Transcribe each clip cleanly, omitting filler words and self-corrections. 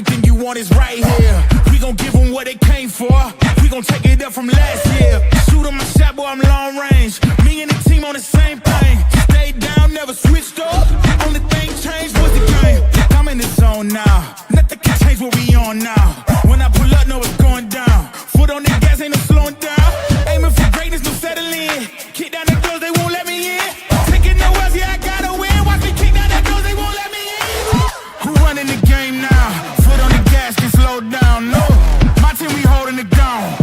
Everything you want is right here. We gon' give them what they came for. We gon' take it up from last year. Shoot 'em my shot, boy, I'm long range. Me and the team on the same thing. Stayed down, never switched up. Only thing changed was the game. I'm in the zone now. Nothing can change what we on now. When I pull up, know it's going down. Foot on the gas, ain't no slowing down. Aiming for greatness, no settling. Kick down the doors, they won't let me in. Taking no else, yeah, I gotta win. Watch me kick down the doors, they won't let me in. Who running the game now? Foot on the gas, can slow down. No, my team, we holding it down.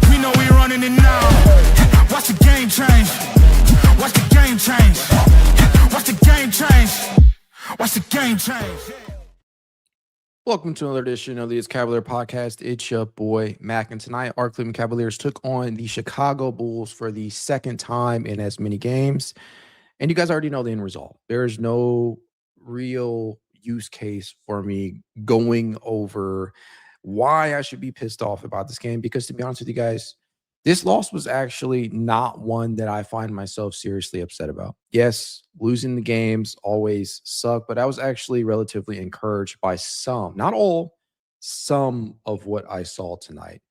We know we running it now. Watch the game change. Watch the game change. Watch the game change. Watch the game change. Welcome to another edition of the Cavalier podcast. It's your boy Mac, and tonight our Cleveland Cavaliers took on the Chicago Bulls for the second time in as many games. And you guys already know the end result. There's no real use case for me going over why I should be pissed off about this game, because to be honest with you guys, this loss was actually not one that I find myself seriously upset about. Yes, losing the games always suck, but I was actually relatively encouraged by some, not all, some of what I saw tonight.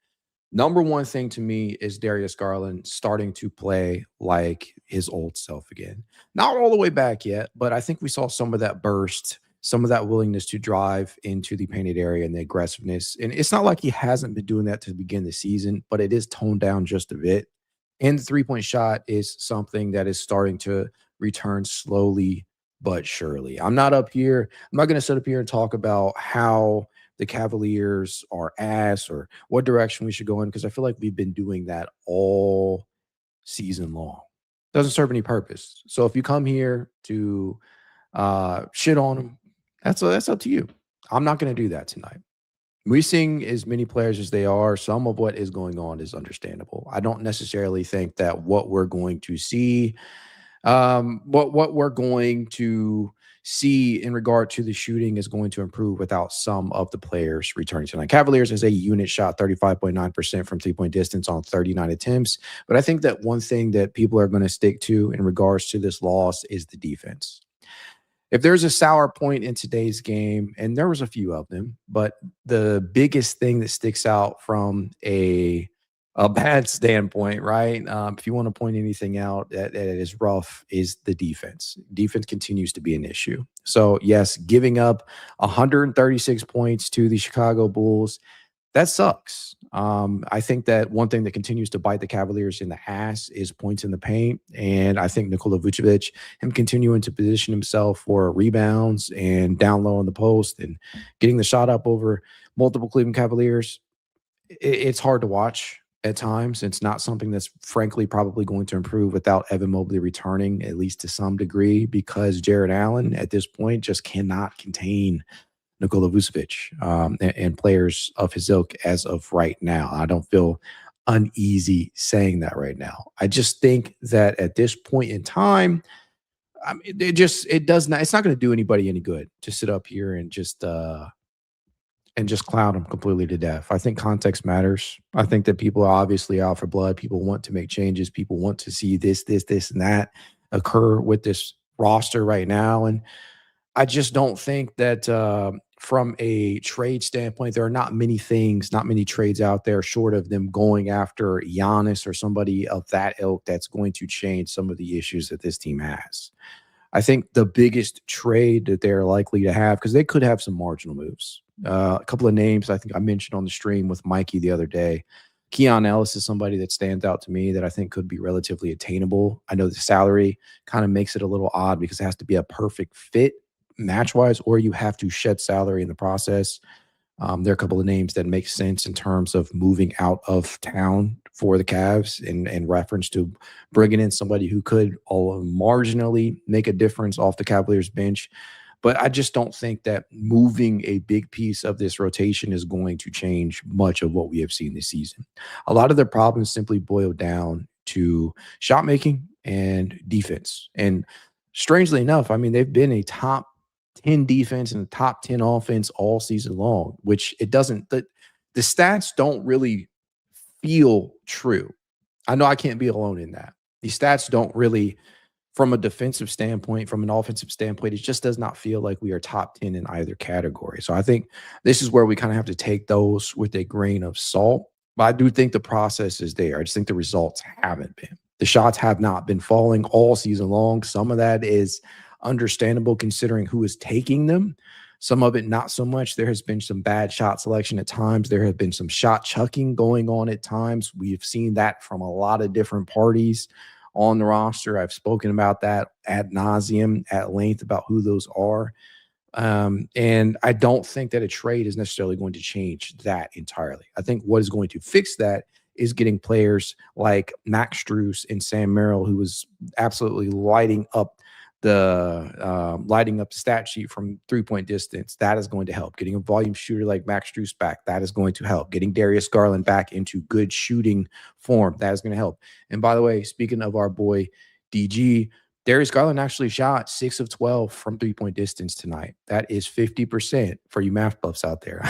Number one thing to me is Darius Garland starting to play like his old self again. Not all the way back yet, but I think we saw some of that burst, some of that willingness to drive into the painted area and the aggressiveness. And it's not like he hasn't been doing that to begin the season, but it is toned down just a bit. And the three-point shot is something that is starting to return slowly but surely. I'm not going to sit up here and talk about how the Cavaliers are ass or what direction we should go in, because I feel like we've been doing that all season long. Doesn't serve any purpose. So if you come here to shit on them, that's up to you. I'm not going to do that tonight. We're seeing as many players as they are. Some of what is going on is understandable. I don't necessarily think that what we're going to see, what we're going to see in regard to the shooting is going to improve without some of the players returning tonight. Cavaliers as a unit shot 35.9% from three-point distance on 39 attempts. But I think that one thing that people are going to stick to in regards to this loss is the defense. If there's a sour point in today's game, and there was a few of them, but the biggest thing that sticks out from a bad standpoint, right? If you want to point anything out that is rough, is the defense. Defense continues to be an issue. So yes, giving up 136 points to the Chicago Bulls, that sucks. I think that one thing that continues to bite the Cavaliers in the ass is points in the paint. And I think Nikola Vucevic, him continuing to position himself for rebounds and down low on the post and getting the shot up over multiple Cleveland Cavaliers, it's hard to watch at times. It's not something that's frankly probably going to improve without Evan Mobley returning, at least to some degree, because Jarrett Allen at this point just cannot contain Nikola Vucevic and players of his ilk as of right now. I don't feel uneasy saying that right now. I just think that at this point in time, I mean, it's not going to do anybody any good to sit up here and just clown them completely to death. I think context matters. I think that people are obviously out for blood. People want to make changes. People want to see this, and that occur with this roster right now. And I just don't think that from a trade standpoint, there are not many trades out there short of them going after Giannis or somebody of that ilk that's going to change some of the issues that this team has. I think the biggest trade that they're likely to have, because they could have some marginal moves. A couple of names I think I mentioned on the stream with Mikey the other day. Keon Ellis is somebody that stands out to me that I think could be relatively attainable. I know the salary kind of makes it a little odd because it has to be a perfect fit match-wise, or you have to shed salary in the process. There are a couple of names that make sense in terms of moving out of town for the Cavs in reference to bringing in somebody who could marginally make a difference off the Cavaliers bench. But I just don't think that moving a big piece of this rotation is going to change much of what we have seen this season. A lot of their problems simply boil down to shot making and defense. And strangely enough, I mean, they've been a top 10 defense and a top 10 offense all season long, which it doesn't, the stats don't really feel true. I know I can't be alone in that. The stats don't really from a defensive standpoint, from an offensive standpoint, it just does not feel like we are top 10 in either category. So I think this is where we kind of have to take those with a grain of salt. But I do think the process is there. I just think the results haven't been. The shots have not been falling all season long. Some of that is understandable considering who is taking them. Some of it not so much. There has been some bad shot selection at times. There have been some shot chucking going on at times. We've seen that from a lot of different parties on the roster. I've spoken about that ad nauseum at length about who those are. And I don't think that a trade is necessarily going to change that entirely. I think what is going to fix that is getting players like Max Strus and Sam Merrill, who was absolutely lighting up the stat sheet from 3-point distance. That is going to help. Getting a volume shooter like Max Strus back, that is going to help. Getting Darius Garland back into good shooting form, that is going to help. And by the way, speaking of our boy DG, Darius Garland actually shot 6 of 12 from 3-point distance tonight. That is 50% for you math buffs out there.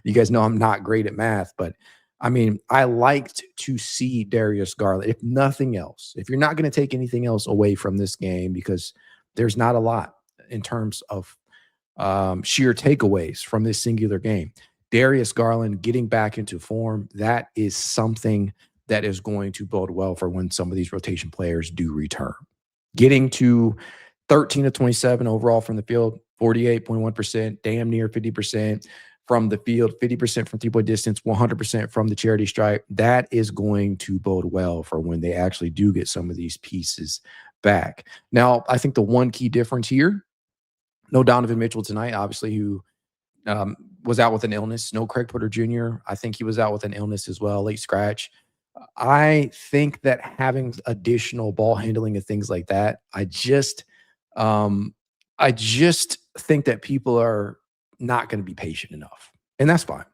You guys know I'm not great at math, but I mean, I liked to see Darius Garland, if nothing else. If you're not going to take anything else away from this game, because there's not a lot in terms of sheer takeaways from this singular game. Darius Garland getting back into form, that is something that is going to bode well for when some of these rotation players do return. Getting to 13 of 27 overall from the field, 48.1%, damn near 50% from the field, 50% from 3-point distance, 100% from the charity stripe. That is going to bode well for when they actually do get some of these pieces back. Now, I think the one key difference here, no Donovan Mitchell tonight, obviously, who was out with an illness. No Craig Porter Jr. I think he was out with an illness as well, late scratch. I think that having additional ball handling and things like that, I just think that people are not going to be patient enough. And that's fine.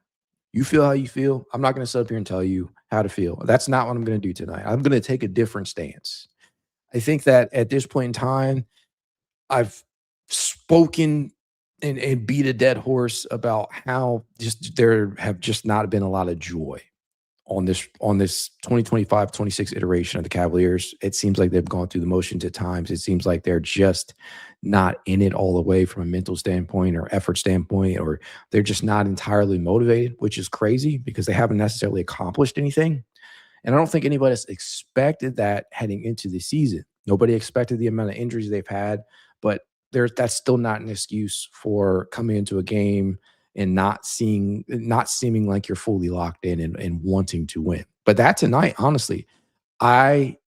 You feel how you feel. I'm not going to sit up here and tell you how to feel. That's not what I'm going to do tonight. I'm going to take a different stance. I think that at this point in time, I've spoken and beat a dead horse about how just there have just not been a lot of joy on this 2025-26 iteration of the Cavaliers. It seems like they've gone through the motions at times. It seems like they're just not in it all the way from a mental standpoint or effort standpoint, or they're just not entirely motivated, which is crazy because they haven't necessarily accomplished anything. And I don't think anybody expected that heading into the season. Nobody expected the amount of injuries they've had, but that's still not an excuse for coming into a game and not seeming like you're fully locked in and wanting to win. But that tonight, honestly, I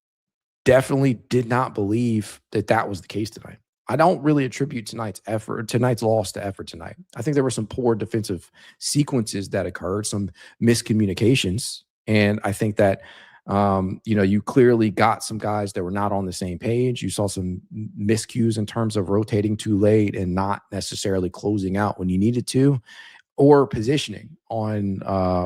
definitely did not believe that was the case tonight. I don't really attribute tonight's loss to effort tonight. I think there were some poor defensive sequences that occurred, some miscommunications. And I think that, you clearly got some guys that were not on the same page. You saw some miscues in terms of rotating too late and not necessarily closing out when you needed to, or positioning on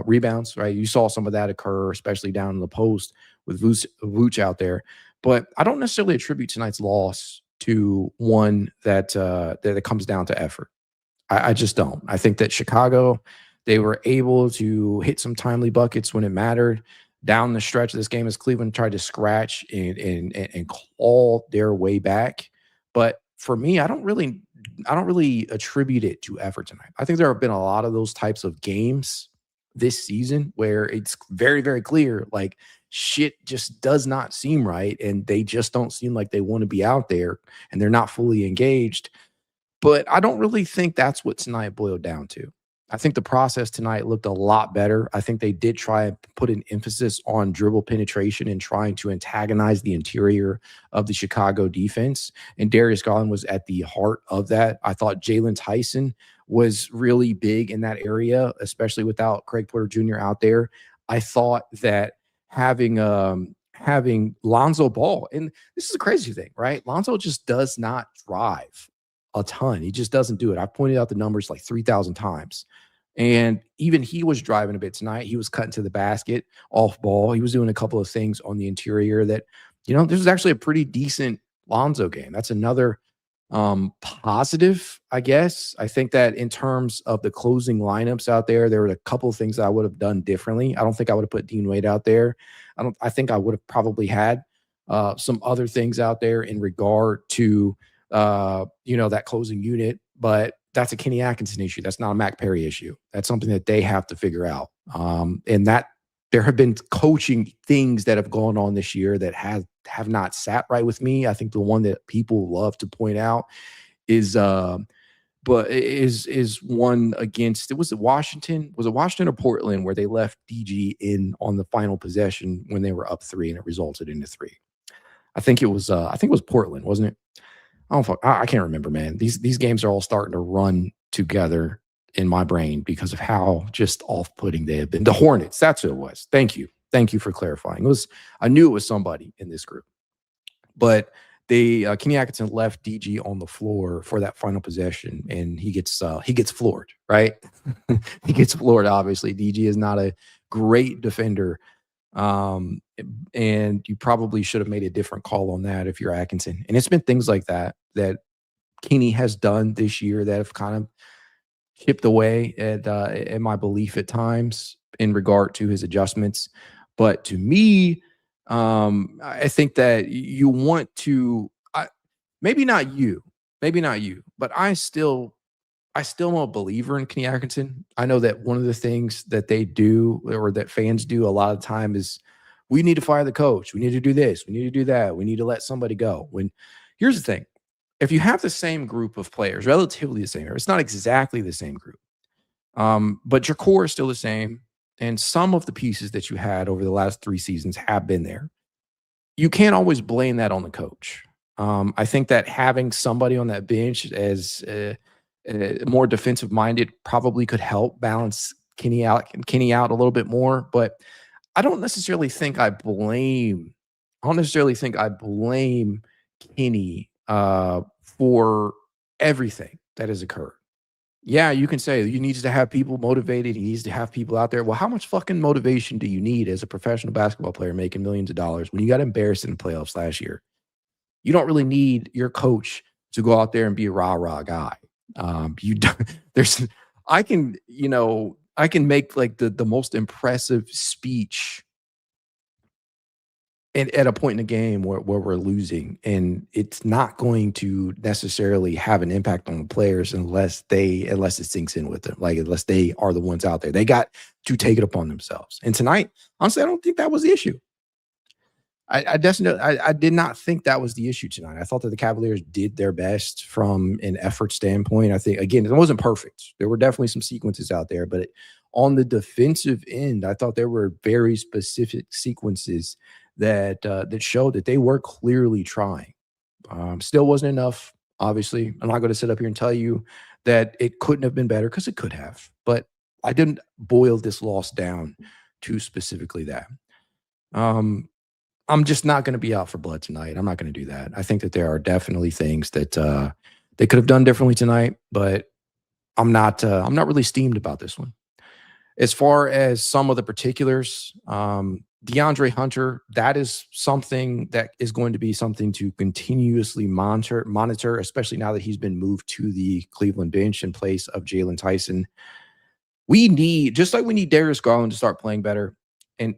rebounds, right? You saw some of that occur, especially down in the post with Vooch out there. But I don't necessarily attribute tonight's loss to one that comes down to effort. I just don't. I think that Chicago, they were able to hit some timely buckets when it mattered. Down the stretch of this game as Cleveland tried to scratch and claw their way back. But for me, I don't really attribute it to effort tonight. I think there have been a lot of those types of games this season where it's very, very clear, like shit just does not seem right. And they just don't seem like they want to be out there and they're not fully engaged. But I don't really think that's what tonight boiled down to. I think the process tonight looked a lot better. I think they did try and put an emphasis on dribble penetration and trying to antagonize the interior of the Chicago defense. And Darius Garland was at the heart of that. I thought Jalen Tyson was really big in that area, especially without Craig Porter Jr. out there. I thought that having Lonzo Ball, and this is a crazy thing, right? Lonzo just does not drive a ton. He just doesn't do it. I've pointed out the numbers like 3,000 times. And even he was driving a bit tonight. He was cutting to the basket off ball. He was doing a couple of things on the interior that, this was actually a pretty decent Lonzo game. That's another positive, I guess. I think that in terms of the closing lineups out there were a couple of things that I would have done differently. I don't think I would have put Dean Wade out there. I think I would have probably had some other things out there in regard to, that closing unit, but that's a Kenny Atkinson issue. That's not a Mac Perry issue. That's something that they have to figure out. And that there have been coaching things that have gone on this year that have not sat right with me. I think the one that people love to point out is one against, was it Washington or Portland, where they left DG in on the final possession when they were up 3 and it resulted in a 3. I think it was Portland, wasn't it? I can't remember, man. These games are all starting to run together in my brain because of how just off-putting they have been. The Hornets, that's who it was. Thank you for clarifying. I knew it was somebody in this group, but Kenny Atkinson left DG on the floor for that final possession, and he gets floored, right? He gets floored. Obviously, DG is not a great defender. And you probably should have made a different call on that if you're Atkinson. And it's been things like that Kenny has done this year that have kind of chipped away at my belief at times in regard to his adjustments. But to me, I think that you want to, maybe not you, but I still am a believer in Kenny Atkinson. I know that one of the things that they do, or that fans do a lot of the time, is we need to fire the coach. We need to do this. We need to do that. We need to let somebody go. Here's the thing. If you have the same group of players, relatively the same, it's not exactly the same group, but your core is still the same, and some of the pieces that you had over the last 3 seasons have been there. You can't always blame that on the coach. I think that having somebody on that bench as more defensive minded probably could help balance Kenny out a little bit more, but I don't necessarily think I blame Kenny for everything that has occurred. Yeah, you can say you need to have people motivated. He needs to have people out there. Well, how much fucking motivation do you need as a professional basketball player making millions of dollars when you got embarrassed in the playoffs last year? You don't really need your coach to go out there and be a rah-rah guy. I can make like the most impressive speech at a point in the game where we're losing, and it's not going to necessarily have an impact on the players unless it sinks in with them, like unless they are the ones out there. They got to take it upon themselves. And tonight, honestly, I don't think that was the issue. I did not think that was the issue tonight. I thought that the Cavaliers did their best from an effort standpoint. I think, again, it wasn't perfect. There were definitely some sequences out there, but on the defensive end, I thought there were very specific sequences that showed that they were clearly trying. Still wasn't enough, obviously. I'm not going to sit up here and tell you that it couldn't have been better, because it could have, but I didn't boil this loss down to specifically that. I'm just not going to be out for blood tonight. I'm not going to do that. I think that there are definitely things that they could have done differently tonight, but I'm not really steamed about this one. As far as some of the particulars, DeAndre Hunter, that is something that is going to be something to continuously monitor, especially now that he's been moved to the Cleveland bench in place of Jalen Tyson. We need Darius Garland to start playing better. And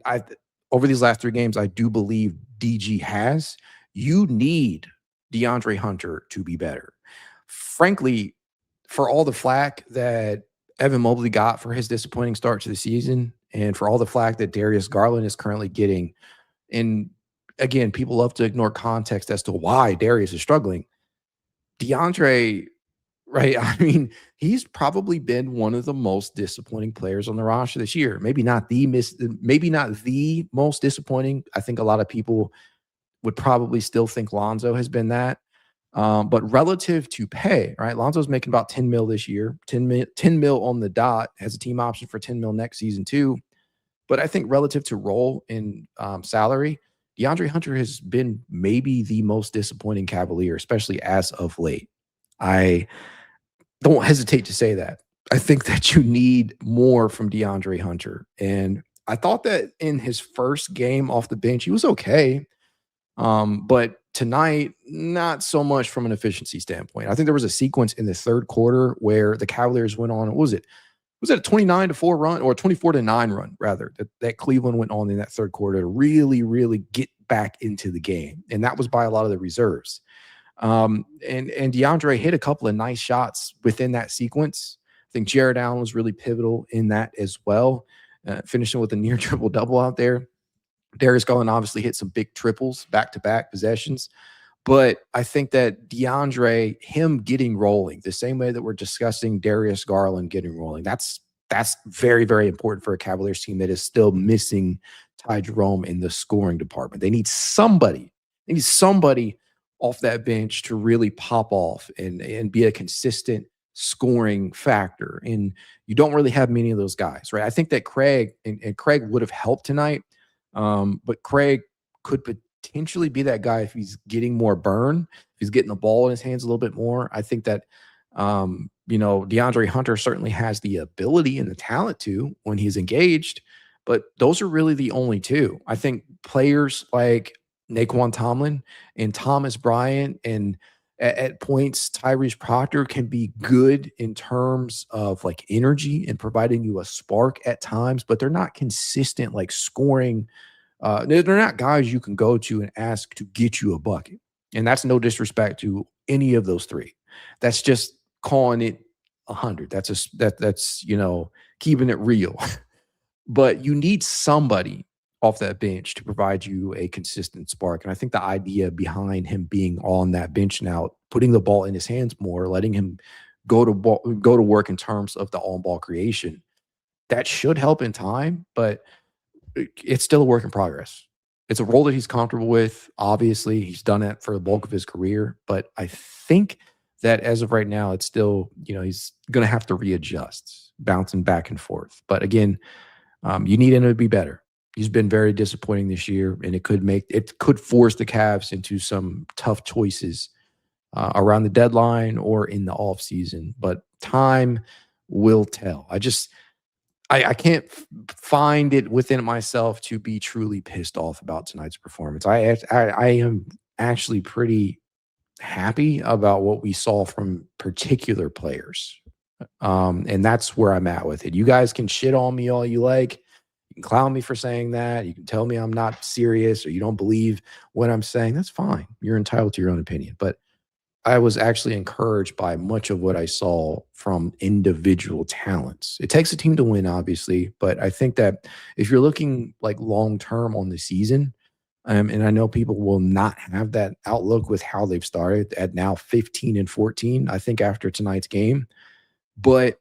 over these last 3 games, I do believe DG has. You need DeAndre Hunter to be better. Frankly, for all the flack that Evan Mobley got for his disappointing start to the season, and for all the flack that Darius Garland is currently getting, and again, people love to ignore context as to why Darius is struggling. DeAndre, right? I mean, he's probably been one of the most disappointing players on the roster this year. Maybe not the most disappointing. I think a lot of people would probably still think Lonzo has been that. But relative to pay, right? Lonzo's making about 10 mil this year, 10 mil on the dot, has a team option for 10 mil next season too. But I think relative to role in salary, DeAndre Hunter has been maybe the most disappointing Cavalier, especially as of late. I don't hesitate to say that. I think that you need more from DeAndre Hunter. And I thought that in his first game off the bench, he was okay. But tonight, not so much from an efficiency standpoint. I think there was a sequence in the third quarter where the Cavaliers went on, what was it? Was it a 29-4 run, or a 24-9 run, rather, that Cleveland went on in that third quarter to really, really get back into the game. And that was by a lot of the reserves. And DeAndre hit a couple of nice shots within that sequence. I think Jarrett Allen was really pivotal in that as well, finishing with a near triple-double out there. Darius Garland obviously hit some big triples, back-to-back possessions. But I think that DeAndre, him getting rolling, the same way that we're discussing Darius Garland getting rolling, that's very, very important for a Cavaliers team that is still missing Ty Jerome in the scoring department. They need somebody off that bench to really pop off and be a consistent scoring factor. And you don't really have many of those guys, right? I think that Craig and Craig would have helped tonight, but Craig could potentially be that guy if he's getting more burn, if he's getting the ball in his hands a little bit more. I think that, DeAndre Hunter certainly has the ability and the talent to when he's engaged, but those are really the only two. I think players like Naquon Tomlin and Thomas Bryant and at points Tyrese Proctor can be good in terms of like energy and providing you a spark at times, but they're not consistent like scoring. They're not guys you can go to and ask to get you a bucket. And that's no disrespect to any of those three. That's just calling it 100. That's keeping it real. But you need somebody off that bench to provide you a consistent spark. And I think the idea behind him being on that bench now, putting the ball in his hands more, letting him go to work in terms of the on-ball creation, that should help in time, but it's still a work in progress. It's a role that he's comfortable with. Obviously, he's done it for the bulk of his career, but I think that as of right now, it's still, he's going to have to readjust, bouncing back and forth. But again, you need him to be better. He's been very disappointing this year, and it could force the Cavs into some tough choices around the deadline or in the offseason. But time will tell. I can't find it within myself to be truly pissed off about tonight's performance. I am actually pretty happy about what we saw from particular players. And that's where I'm at with it. You guys can shit on me all you like. You can clown me for saying that. You can tell me I'm not serious or you don't believe what I'm saying. That's fine. You're entitled to your own opinion. But I was actually encouraged by much of what I saw from individual talents. It takes a team to win, obviously, but I think that if you're looking like long-term on the season, and I know people will not have that outlook with how they've started at now 15-14, I think after tonight's game. But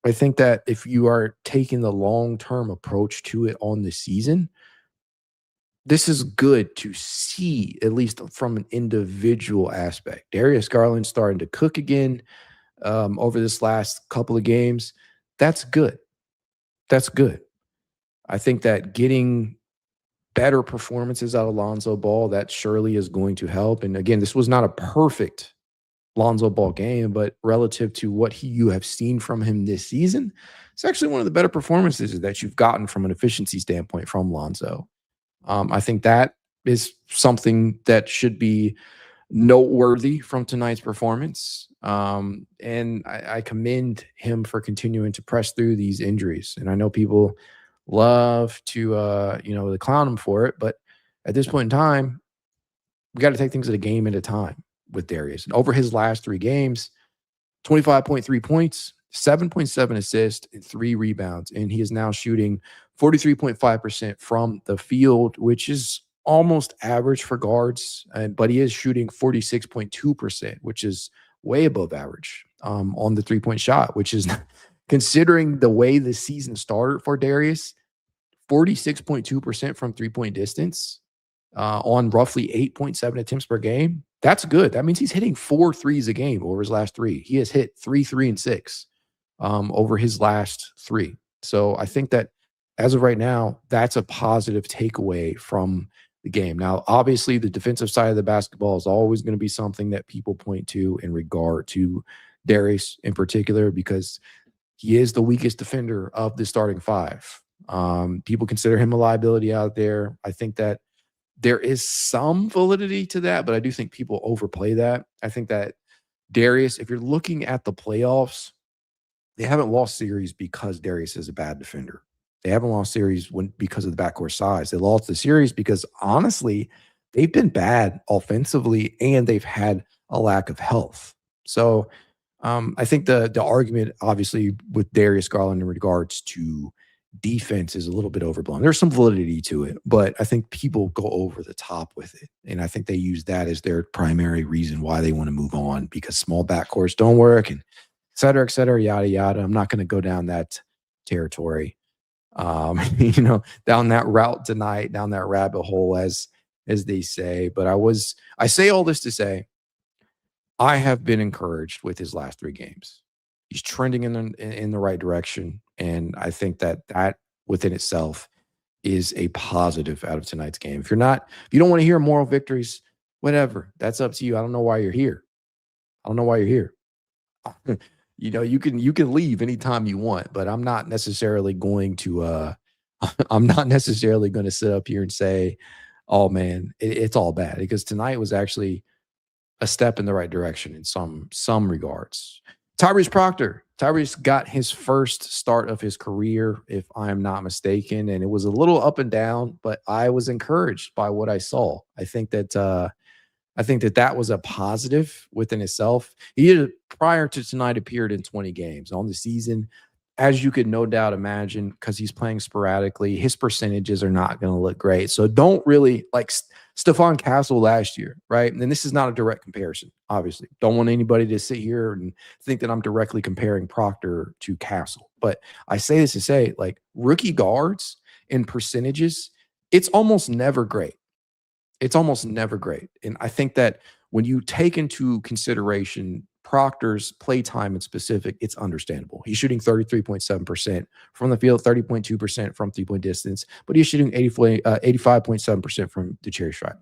I think that if you are taking the long-term approach to it on the season, this is good to see, at least from an individual aspect. Darius Garland starting to cook again over this last couple of games. That's good. That's good. I think that getting better performances out of Lonzo Ball, that surely is going to help. And again, this was not a perfect Lonzo Ball game, but relative to what you have seen from him this season, it's actually one of the better performances that you've gotten from an efficiency standpoint from Lonzo. I think that is something that should be noteworthy from tonight's performance. And I commend him for continuing to press through these injuries. And I know people love to clown him for it, but at this point in time, we got to take things at a game at a time with Darius. And over his last 3 games, 25.3 points, 7.7 assists, and 3 rebounds. And he is now shooting 43.5% from the field, which is almost average for guards. But he is shooting 46.2%, which is way above average on the 3-point shot, which is considering the way the season started for Darius, 46.2% from 3-point distance on roughly 8.7 attempts per game. That's good. That means he's hitting 4 threes a game over his last 3. He has hit 3, 3, and 6 over his last 3. So I think that as of right now, that's a positive takeaway from the game. Now, obviously, the defensive side of the basketball is always going to be something that people point to in regard to Darius in particular, because he is the weakest defender of the starting 5. People consider him a liability out there. I think that there is some validity to that, but I do think people overplay that. I think that Darius, if you're looking at the playoffs, they haven't lost series because Darius is a bad defender. They haven't lost series because of the backcourt size. They lost the series because, honestly, they've been bad offensively and they've had a lack of health. So I think the argument, obviously, with Darius Garland in regards to defense is a little bit overblown. There's some validity to it, but I think people go over the top with it. And I think they use that as their primary reason why they want to move on, because small backcourts don't work and et cetera, yada, yada. I'm not going to go down that territory, down that route tonight, down that rabbit hole, as they say. But I say all this to say, I have been encouraged with his last 3 games. He's trending in the right direction, and I think that within itself is a positive out of tonight's game. If you don't want to hear moral victories, whatever, that's up to you. I don't know why you're here. You can leave anytime you want, but I'm not necessarily going to sit up here and say, oh man, it's all bad, because tonight was actually a step in the right direction in some regards. Tyrese Proctor. Tyrese got his first start of his career, if I'm not mistaken, and it was a little up and down, but I was encouraged by what I saw. I think that was a positive within itself. He, prior to tonight, appeared in 20 games on the season. As you could no doubt imagine, because he's playing sporadically, his percentages are not going to look great. So don't really like Stephon Castle last year, right? And this is not a direct comparison, obviously. Don't want anybody to sit here and think that I'm directly comparing Proctor to Castle. But I say this to say, like, rookie guards in percentages, it's almost never great. And I think that when you take into consideration Proctor's play time in specific, it's understandable. He's shooting 33.7% from the field, 30.2% from three-point distance, but he's shooting 85.7% from the cherry stripe.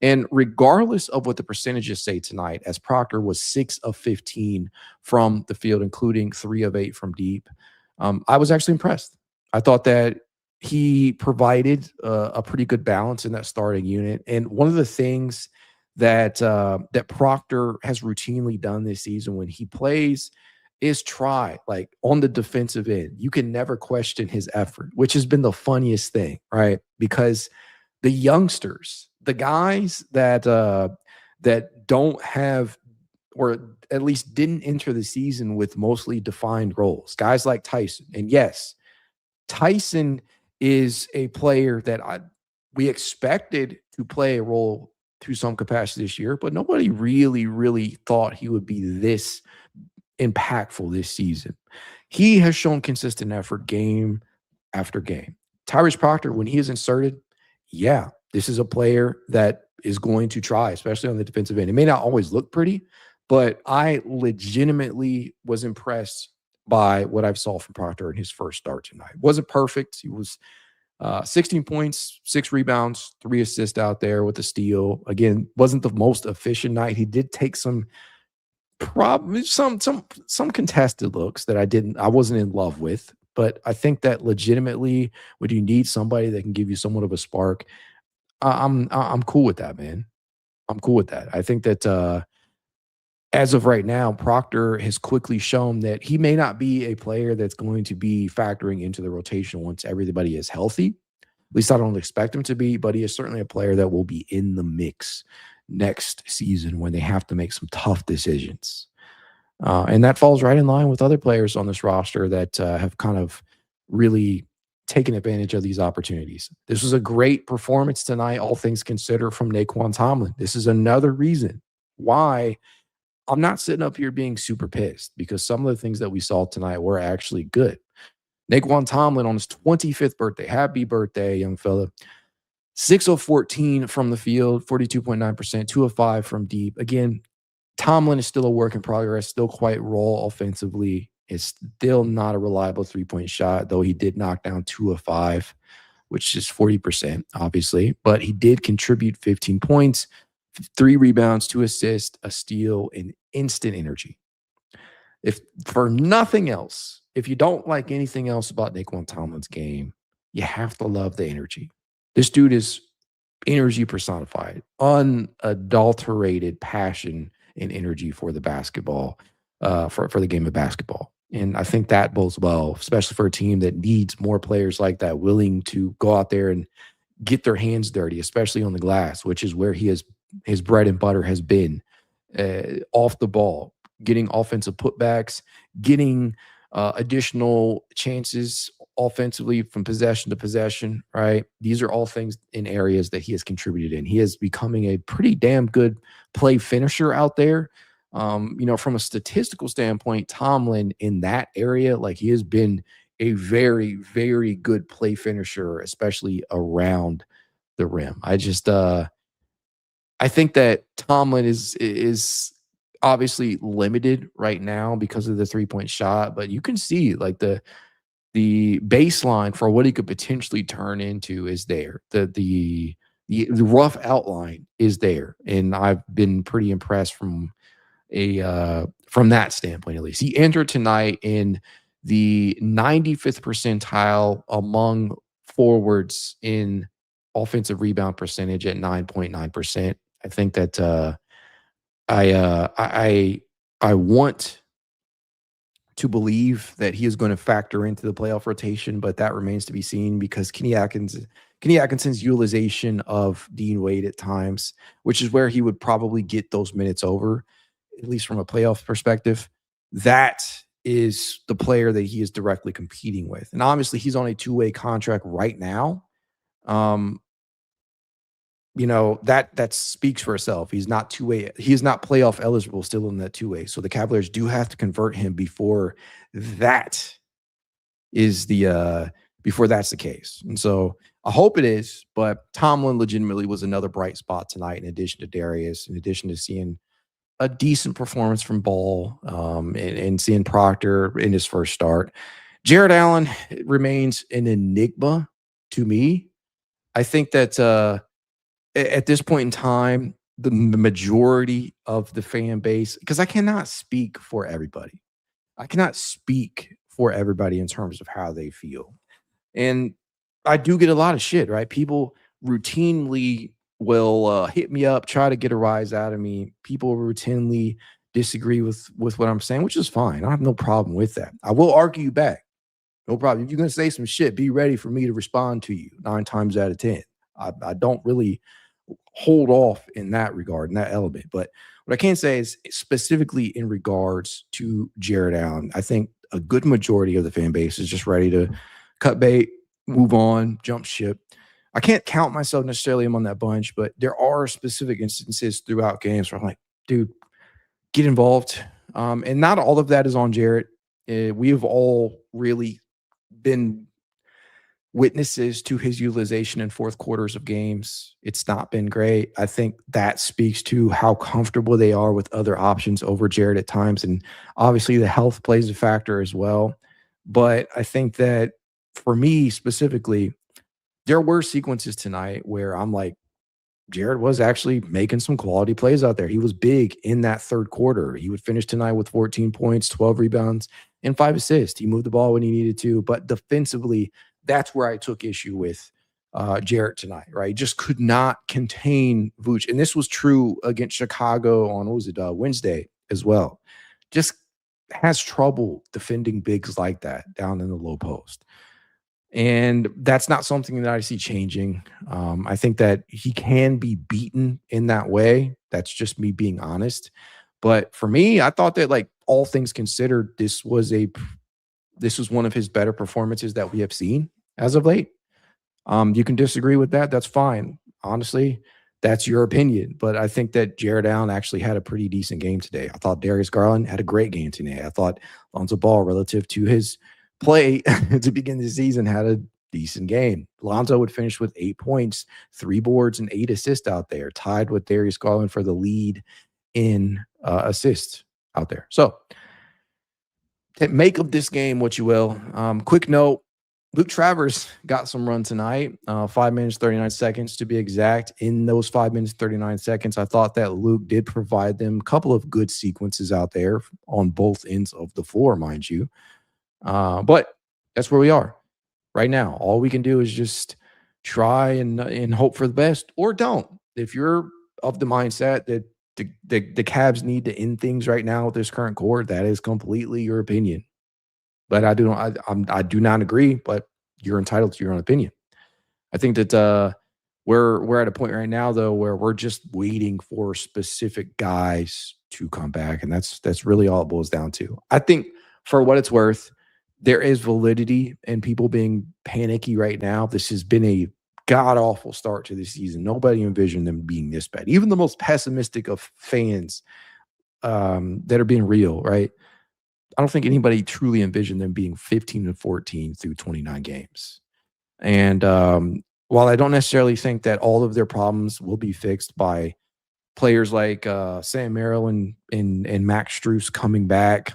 And regardless of what the percentages say tonight, as Proctor was 6 of 15 from the field, including 3 of 8 from deep, I was actually impressed. I thought that he provided a pretty good balance in that starting unit. And one of the things that Proctor has routinely done this season when he plays is try, like, on the defensive end. You can never question his effort, which has been the funniest thing, right? Because the youngsters, the guys that don't have, or at least didn't enter the season with mostly defined roles, guys like Tyson. And yes, Tyson is a player that we expected to play a role to some capacity this year, but nobody really thought he would be this impactful this season. He has shown consistent effort game after game. Tyrese Proctor, when he is inserted, yeah, this is a player that is going to try, especially on the defensive end. It may not always look pretty, but I legitimately was impressed by what I saw from Proctor in his first start tonight. Wasn't perfect. He was 16 points, 6 rebounds, 3 assists out there with a steal. Again, wasn't the most efficient night. He did take some contested looks that I wasn't in love with. But I think that legitimately, when you need somebody that can give you somewhat of a spark, I'm cool with that, man. I'm cool with that. I think that as of right now, Proctor has quickly shown that he may not be a player that's going to be factoring into the rotation once everybody is healthy. At least I don't expect him to be, but he is certainly a player that will be in the mix next season when they have to make some tough decisions. And that falls right in line with other players on this roster that have kind of really taken advantage of these opportunities. This was a great performance tonight, all things considered, from Naquon Tomlin. This is another reason why I'm not sitting up here being super pissed, because some of the things that we saw tonight were actually good. Naquon Tomlin on his 25th birthday. Happy birthday, young fella. 6 of 14 from the field, 42.9%, 2 of 5 from deep. Again, Tomlin is still a work in progress, still quite raw offensively. It's still not a reliable three-point shot, though he did knock down 2 of 5, which is 40%, obviously. But he did contribute 15 points, 3 rebounds, 2 assists, a steal, and instant energy. If for nothing else, if you don't like anything else about Naquon Tomlin's game, you have to love the energy. This dude is energy personified, unadulterated passion and energy for the basketball, for the game of basketball. And I think that bodes well, especially for a team that needs more players like that, willing to go out there and get their hands dirty, especially on the glass, which is where his bread and butter has been, off the ball, getting offensive putbacks, getting additional chances offensively from possession to possession, right? These are all things in areas that he has contributed in. He is becoming a pretty damn good play finisher out there. From a statistical standpoint, Tomlin in that area, like he has been a very, very good play finisher, especially around the rim. I think that Tomlin is obviously limited right now because of the 3-point shot, but you can see like the baseline for what he could potentially turn into is there. The rough outline is there, and I've been pretty impressed from that standpoint at least. He entered tonight in the 95th percentile among forwards in offensive rebound percentage at 9.9%. I think that I want to believe that he is going to factor into the playoff rotation, but that remains to be seen because Kenny Atkinson's utilization of Dean Wade at times, which is where he would probably get those minutes over, at least from a playoff perspective. That is the player that he is directly competing with. And obviously he's on a 2-way contract right now. That speaks for itself. He's not 2-way. He is not playoff eligible still in that 2-way. So the Cavaliers do have to convert him before that's the case. And so I hope it is, but Tomlin legitimately was another bright spot tonight, in addition to Darius, in addition to seeing a decent performance from Ball, and seeing Proctor in his first start. Jarrett Allen remains an enigma to me. I think that at this point in time, the majority of the fan base, because I cannot speak for everybody. I cannot speak for everybody in terms of how they feel. And I do get a lot of shit, right? People routinely will hit me up, try to get a rise out of me. People routinely disagree with what I'm saying, which is fine. I have no problem with that. I will argue back. No problem. If you're going to say some shit, be ready for me to respond to you 9 times out of 10. I don't really hold off in that regard, in that element. But what I can say is specifically in regards to Jarrett Allen, I think a good majority of the fan base is just ready to cut bait, move on, jump ship. I can't count myself necessarily among that bunch, but there are specific instances throughout games where I'm like, dude, get involved. And not all of that is on Jarrett. We have all really been witnesses to his utilization in fourth quarters of games. It's not been great. I think that speaks to how comfortable they are with other options over Jarrett at times. And obviously the health plays a factor as well. But I think that for me specifically, there were sequences tonight where I'm like, Jarrett was actually making some quality plays out there. He was big in that third quarter. He would finish tonight with 14 points, 12 rebounds, and 5 assists. He moved the ball when he needed to. But defensively, that's where I took issue with Jarrett tonight, right? Just could not contain Vooch. And this was true against Chicago on, Wednesday as well. Just has trouble defending bigs like that down in the low post. And that's not something that I see changing. I think that he can be beaten in that way. That's just me being honest. But for me, I thought that, like, all things considered, this was one of his better performances that we have seen as of late. You can disagree with that. That's fine. Honestly, that's your opinion. But I think that Jarrett Allen actually had a pretty decent game today. I thought Darius Garland had a great game today. I thought Lonzo Ball, relative to his play to begin the season, had a decent game. Lonzo would finish with 8 points, 3 boards, and 8 assists out there, tied with Darius Garland for the lead in assists out there. So make of this game what you will. Quick note, Luke Travers got some run tonight, 5 minutes, 39 seconds to be exact. In those 5 minutes, 39 seconds, I thought that Luke did provide them a couple of good sequences out there on both ends of the floor, mind you. But that's where we are right now. All we can do is just try and hope for the best, or don't. If you're of the mindset that the Cavs need to end things right now with this current core, that is completely your opinion. But I do not agree, but you're entitled to your own opinion. I think that We're at a point right now, though, where we're just waiting for specific guys to come back, and that's really all it boils down to. I think, for what it's worth, there is validity in people being panicky right now. This has been a god-awful start to the season. Nobody envisioned them being this bad. Even the most pessimistic of fans that are being real, right? I don't think anybody truly envisioned them being 15-14 through 29 games. And while I don't necessarily think that all of their problems will be fixed by players like Sam Merrill and Max Strus coming back,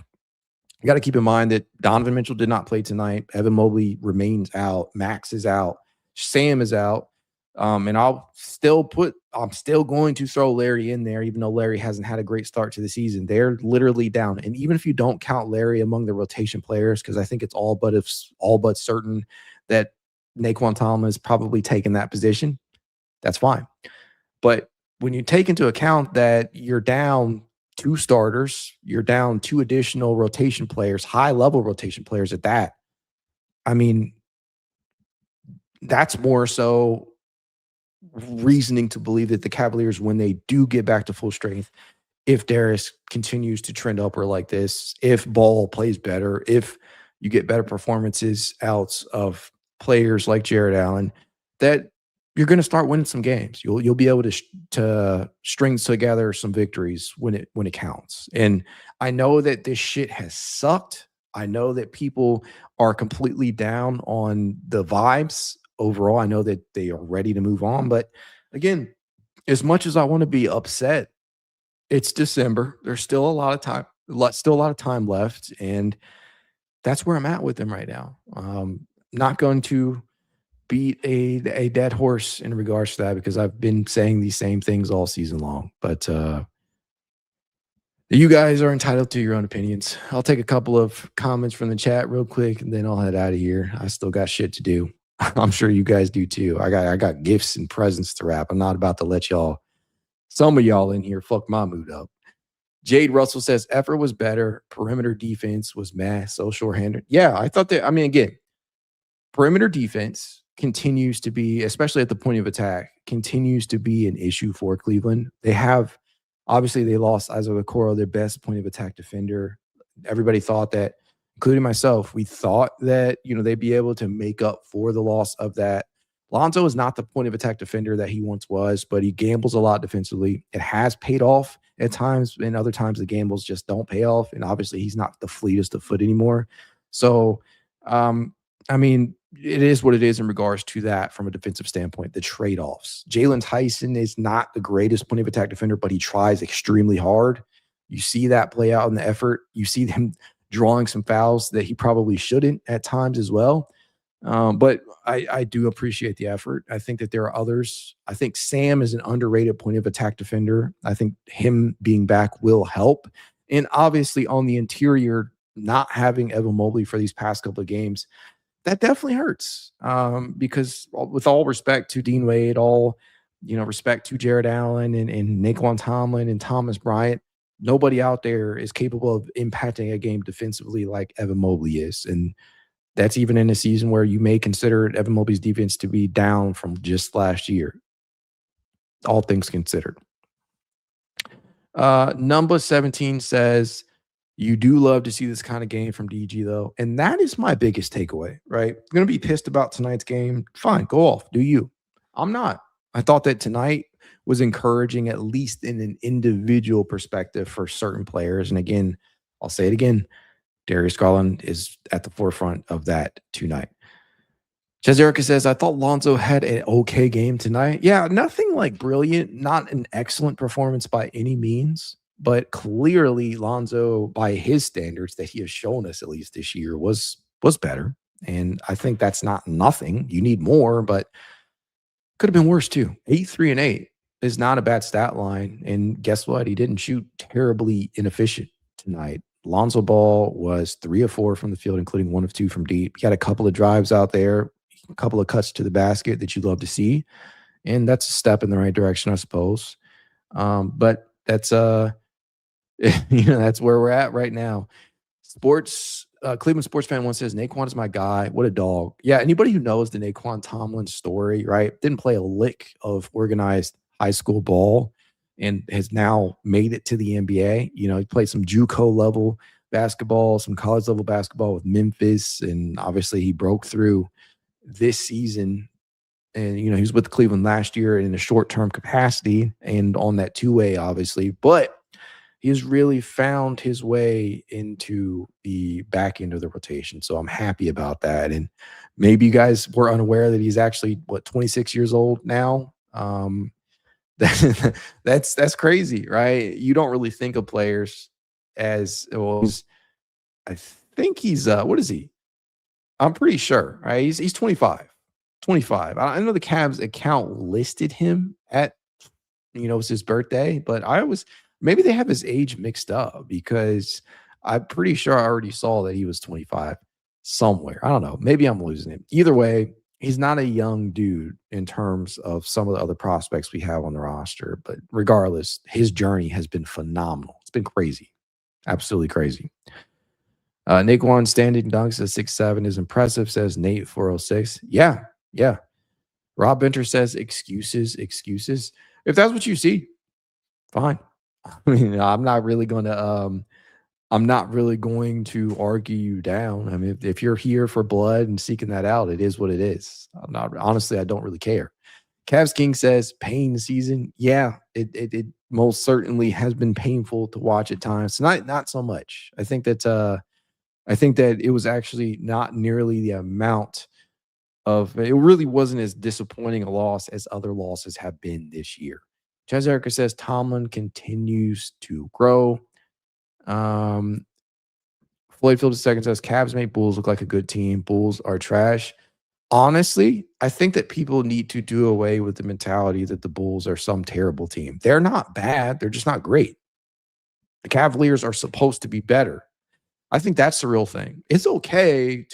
you got to keep in mind that Donovan Mitchell did not play tonight. Evan Mobley remains out. Max is out. Sam is out. And I'm still going to throw Larry in there, even though Larry hasn't had a great start to the season. They're literally down. And even if you don't count Larry among the rotation players, because I think it's all but certain that Naquon Tomlin is probably taking that position, that's fine. But when you take into account that you're down 2 starters, you're down 2 additional rotation players, high-level rotation players at that, I mean, that's more so reasoning to believe that the Cavaliers, when they do get back to full strength, if Darius continues to trend upward like this, if Ball plays better, if you get better performances out of players like Jarrett Allen, that you're going to start winning some games. You'll be able to string together some victories when it counts. And I know that this shit has sucked. I know that people are completely down on the vibes overall. I know that they are ready to move on. But again, as much as I want to be upset, it's December. There's still a lot of time left, and that's where I'm at with them right now. Not going to beat a dead horse in regards to that, because I've been saying these same things all season long. But you guys are entitled to your own opinions. I'll take a couple of comments from the chat real quick, and then I'll head out of here. I still got shit to do. I'm sure you guys do too. I got gifts and presents to wrap. I'm not about to let some of y'all in here fuck my mood up. Jade Russell says effort was better. Perimeter defense was so short-handed. Yeah, I thought that. I mean, again, perimeter defense continues to be, especially at the point of attack, continues to be an issue for Cleveland. They lost Okoro, their best point of attack defender. Everybody thought that, including myself, we thought that, they'd be able to make up for the loss of that. Lonzo is not the point of attack defender that he once was, but he gambles a lot defensively. It has paid off at times, and other times the gambles just don't pay off. And obviously he's not the fleetest of foot anymore. So, I mean, it is what it is in regards to that from a defensive standpoint, the trade-offs. Jalen Tyson is not the greatest point of attack defender, but he tries extremely hard. You see that play out in the effort. You see him drawing some fouls that he probably shouldn't at times as well. But I do appreciate the effort. I think that there are others. I think Sam is an underrated point of attack defender. I think him being back will help. And obviously on the interior, not having Evan Mobley for these past couple of games, that definitely hurts. Because with all respect to Dean Wade, respect to Jarrett Allen and Naquon Tomlin and Thomas Bryant, nobody out there is capable of impacting a game defensively like Evan Mobley is. And that's even in a season where you may consider Evan Mobley's defense to be down from just last year, all things considered. Number 17 says, you do love to see this kind of game from DG, though. And that is my biggest takeaway, right? I'm going to be pissed about tonight's game. Fine, go off. Do you? I'm not. I thought that tonight was encouraging, at least in an individual perspective for certain players. And again, I'll say it again, Darius Garland is at the forefront of that tonight. Chazerica says, I thought Lonzo had an okay game tonight. Yeah, nothing like brilliant, not an excellent performance by any means, but clearly Lonzo, by his standards that he has shown us at least this year, was better. And I think that's not nothing. You need more, but could have been worse too. 8, 3, and 8 is not a bad stat line. And guess what? He didn't shoot terribly inefficient tonight. Lonzo Ball was 3 of 4 from the field, including 1 of 2 from deep. He had a couple of drives out there, a couple of cuts to the basket that you'd love to see. And that's a step in the right direction, I suppose. But that's that's where we're at right now. Sports Cleveland sports fan one says, Nae'Qwan is my guy. What a dog. Yeah, anybody who knows the Naquon Tomlin story, right? Didn't play a lick of organized high school ball and has now made it to the NBA. You know, he played some JUCO level basketball, some college level basketball with Memphis, and obviously he broke through this season. And, you know, he was with Cleveland last year in a short-term capacity and on that two-way, obviously. But he has really found his way into the back end of the rotation. So I'm happy about that. And maybe you guys were unaware that he's actually, 26 years old now. That's crazy, right? You don't really think of players as, well, I think he's, what is he? I'm pretty sure, right? He's 25. 25. I know the Cavs account listed him at, you know, it was his birthday, but maybe they have his age mixed up because I'm pretty sure I already saw that he was 25 somewhere. I don't know. Maybe I'm losing him. Either way, he's not a young dude in terms of some of the other prospects we have on the roster. But regardless, his journey has been phenomenal. It's been crazy. Absolutely crazy. Naquon standing dunks at 6'7" is impressive, says Nate 406. Yeah. Rob Benter says excuses. If that's what you see, fine. I mean, I'm not really going to argue you down. I mean, if you're here for blood and seeking that out, it is what it is. Honestly, I don't really care. Cavs King says pain season. Yeah, it most certainly has been painful to watch at times. Not so much. I think that it was actually not nearly the amount of, it really wasn't as disappointing a loss as other losses have been this year. Chaz Erica says Tomlin continues to grow. Floyd Field II says Cavs make Bulls look like a good team. Bulls are trash. Honestly, I think that people need to do away with the mentality that the Bulls are some terrible team. They're not bad. They're just not great. The Cavaliers are supposed to be better. I think that's the real thing. It is okay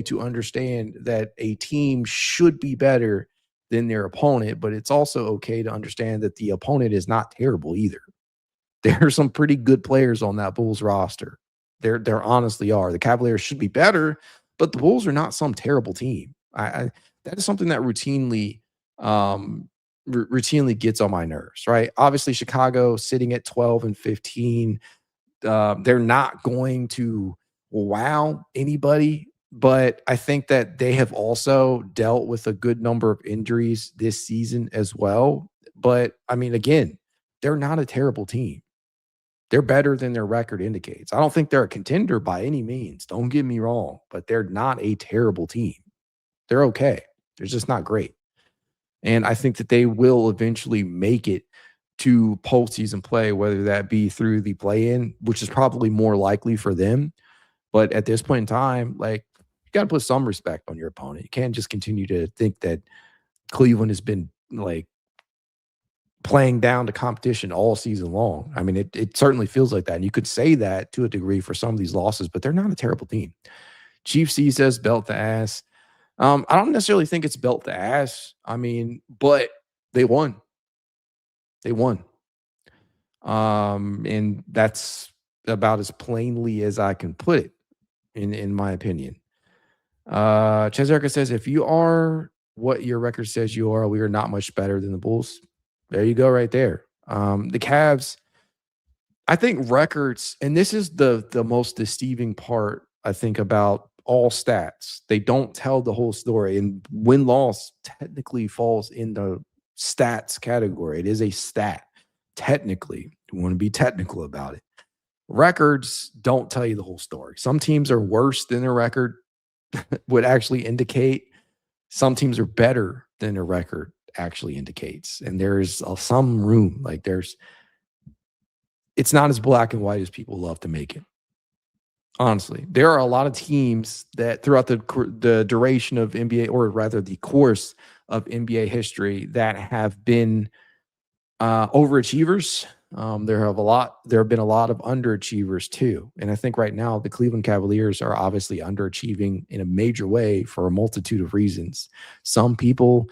to understand that a team should be better than their opponent, but it's also okay to understand that the opponent is not terrible either. There are some pretty good players on that Bulls roster. There honestly are. The Cavaliers should be better, but the Bulls are not some terrible team. That is something that routinely gets on my nerves, right? Obviously, Chicago sitting at 12 and 15. They're not going to wow anybody, but I think that they have also dealt with a good number of injuries this season as well. But I mean, again, they're not a terrible team. They're better than their record indicates. I don't think they're a contender by any means. Don't get me wrong, but they're not a terrible team. They're okay. They're just not great. And I think that they will eventually make it to postseason play, whether that be through the play-in, which is probably more likely for them. But at this point in time, like, you got to put some respect on your opponent. You can't just continue to think that Cleveland has been like playing down the competition all season long. I mean, it certainly feels like that. And you could say that to a degree for some of these losses, but they're not a terrible team. Chief C says belt the ass. I don't necessarily think it's belt the ass. I mean, but they won. And that's about as plainly as I can put it, in my opinion. Chezerica says, if you are what your record says you are, we are not much better than the Bulls. There you go right there. The Cavs, I think records, and this is the most deceiving part, I think, about all stats. They don't tell the whole story. And win-loss technically falls in the stats category. It is a stat. Technically, you want to be technical about it. Records don't tell you the whole story. Some teams are worse than their record would actually indicate. Some teams are better than their record actually indicates. And there's some room. Like, it's not as black and white as people love to make it. Honestly, there are a lot of teams that throughout the duration of NBA, or rather the course of NBA history, that have been overachievers. There have been a lot of underachievers too. And I think right now the Cleveland Cavaliers are obviously underachieving in a major way for a multitude of reasons. Some people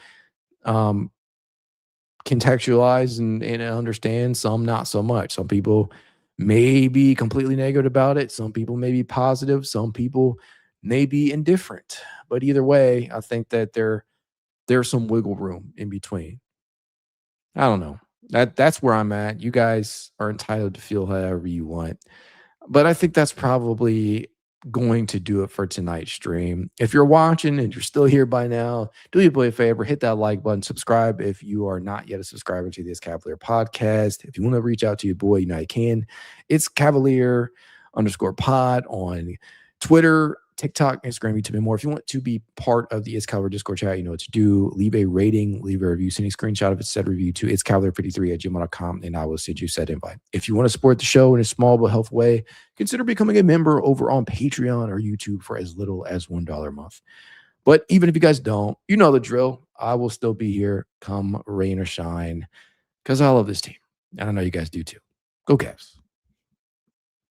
contextualize and understand, some not so much. Some people may be completely negative about it. Some people may be positive. Some people may be indifferent. But either way, I think that there's some wiggle room in between. I don't know. That's where I'm at. You guys are entitled to feel however you want. But I think that's probably going to do it for tonight's stream. If you're watching and you're still here by now, do you play a favor, hit that like button, subscribe if you are not yet a subscriber to this Cavalier podcast. If you want to reach out to your boy, you know you can. It's Cavalier_pod on Twitter, TikTok, Instagram, YouTube, and more. If you want to be part of the It's Cavalier Discord chat, you know what to do. Leave a rating, leave a review, send a screenshot of said review to itscavalier53@gmail.com, and I will send you said invite. If you want to support the show in a small but helpful way, consider becoming a member over on Patreon or YouTube for as little as $1 a month. But even if you guys don't, you know the drill. I will still be here come rain or shine because I love this team. And I know you guys do too. Go Cavs.